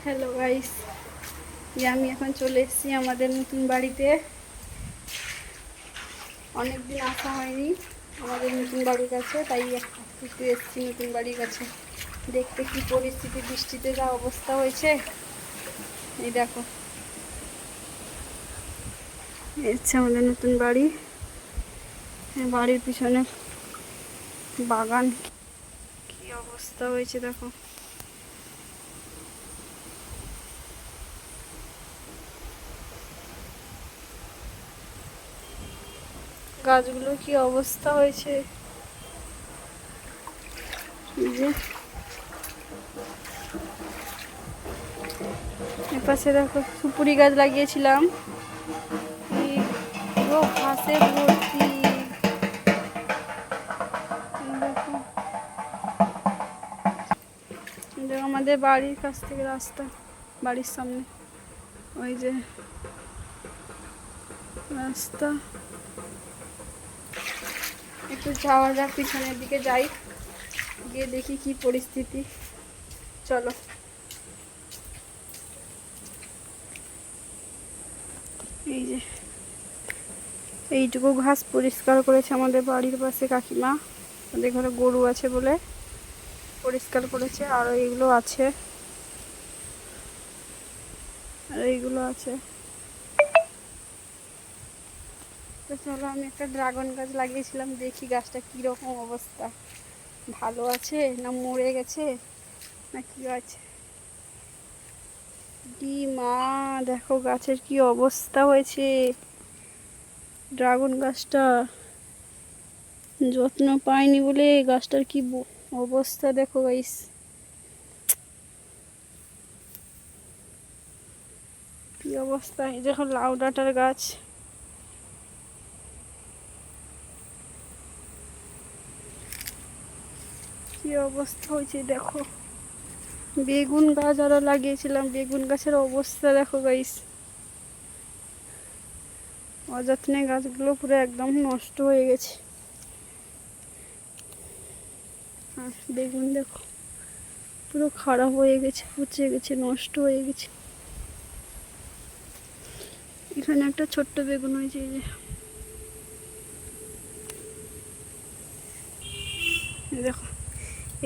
Hello guys, আমি এখন চলে এসেছি আমাদের নতুন বাড়িতে। অনেক দিন আসা হয়নি আমাদের নতুন বাড়ির কাছে, তাই একটু এসেছি নতুন বাড়ির কাছে দেখতে কি পরিস্থিতি। বৃষ্টিতে যা অবস্থা হয়েছে, এই দেখো, এসছে আমাদের নতুন বাড়ি। বাড়ির পিছনে বাগান, কি অবস্থা হয়েছে দেখো। গাছগুলো কি অবস্থা হয়েছে, যে এপাশে দেখো সুপুরি গাছ লাগিয়েছিলাম, পুরো ঘাসে ভর্তি। দেখো আমাদের বাড়ির কাছ থেকে রাস্তা, বাড়ির সামনে ওই যে রাস্তা। একটু যাওয়া যাক, পিছনের দিকে যাই, গিয়ে দেখি কি পরিস্থিতি। চলো। এই যে এইটুকু ঘাস পরিষ্কার করেছে আমাদের বাড়ির পাশে কাকিমা, আমাদের ঘরে গরু আছে বলে পরিষ্কার করেছে। আর এইগুলো আছে, আর এইগুলো আছে। তো চলো, আমি একটা ড্রাগন গাছ লাগিয়েছিলাম, দেখি গাছটা কীরকম অবস্থা, ভালো আছে না মরে গেছে না কি আছে। মা দেখো গাছের কি অবস্থা হয়েছে। ড্রাগন গাছটা যত্ন পাইনি বলে গাছটার কি অবস্থা দেখো গাইস। কি অবস্থা। এই দেখো লাউ ডাঁটার গাছ, কি অবস্থা হয়েছে দেখো। বেগুন গাছ আরো লাগিয়েছিলাম, বেগুন গাছের অবস্থা দেখো গাইস। অযত্নে গাছগুলো পুরো একদম নষ্ট হয়ে গেছে। আর বেগুন দেখো পুরো খারাপ হয়ে গেছে, পচে গেছে, নষ্ট হয়ে গেছে। এখানে একটা ছোট্ট বেগুন হয়েছে, এই যে দেখো।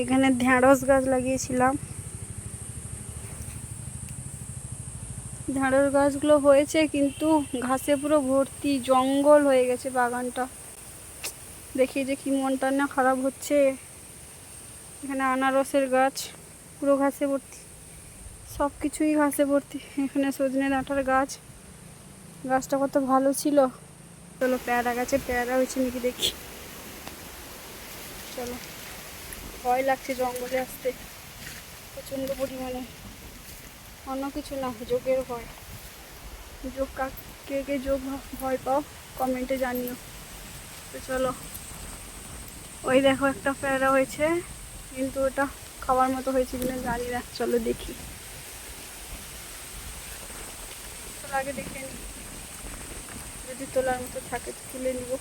এখানে ঢেঁড়স গাছ লাগিয়েছিলাম, ঢেঁড়স গাছগুলো হয়েছে কিন্তু ঘাসে পুরো ভর্তি, জঙ্গল হয়ে গেছে বাগানটা। দেখি যে কি মনটা না খারাপ হচ্ছে। এখানে আনারসের গাছ পুরো ঘাসে ভর্তি, সব কিছুই ঘাসে ভর্তি। এখানে সজনে ডাঁটার গাছ, গাছটা কত ভালো ছিল। চলো পেয়ারা গাছে পেয়ারা হয়েছে নাকি দেখি। চলো, ভয় লাগছে জঙ্গলে আসতে প্রচণ্ড পরিমাণে, অন্য কিছু না, যোগের ভয়। যোগ কে কে যোগ ভয় পাও কমেন্টে জানিও। তো চলো, ওই দেখো একটা পেয়ারা হয়েছে, কিন্তু ওটা খাওয়ার মতো হয়েছে কিনা জানি না। চলো দেখি, চলো আগে দেখে নিই, যদি তোলার মতো থাকে তো তুলে নিব।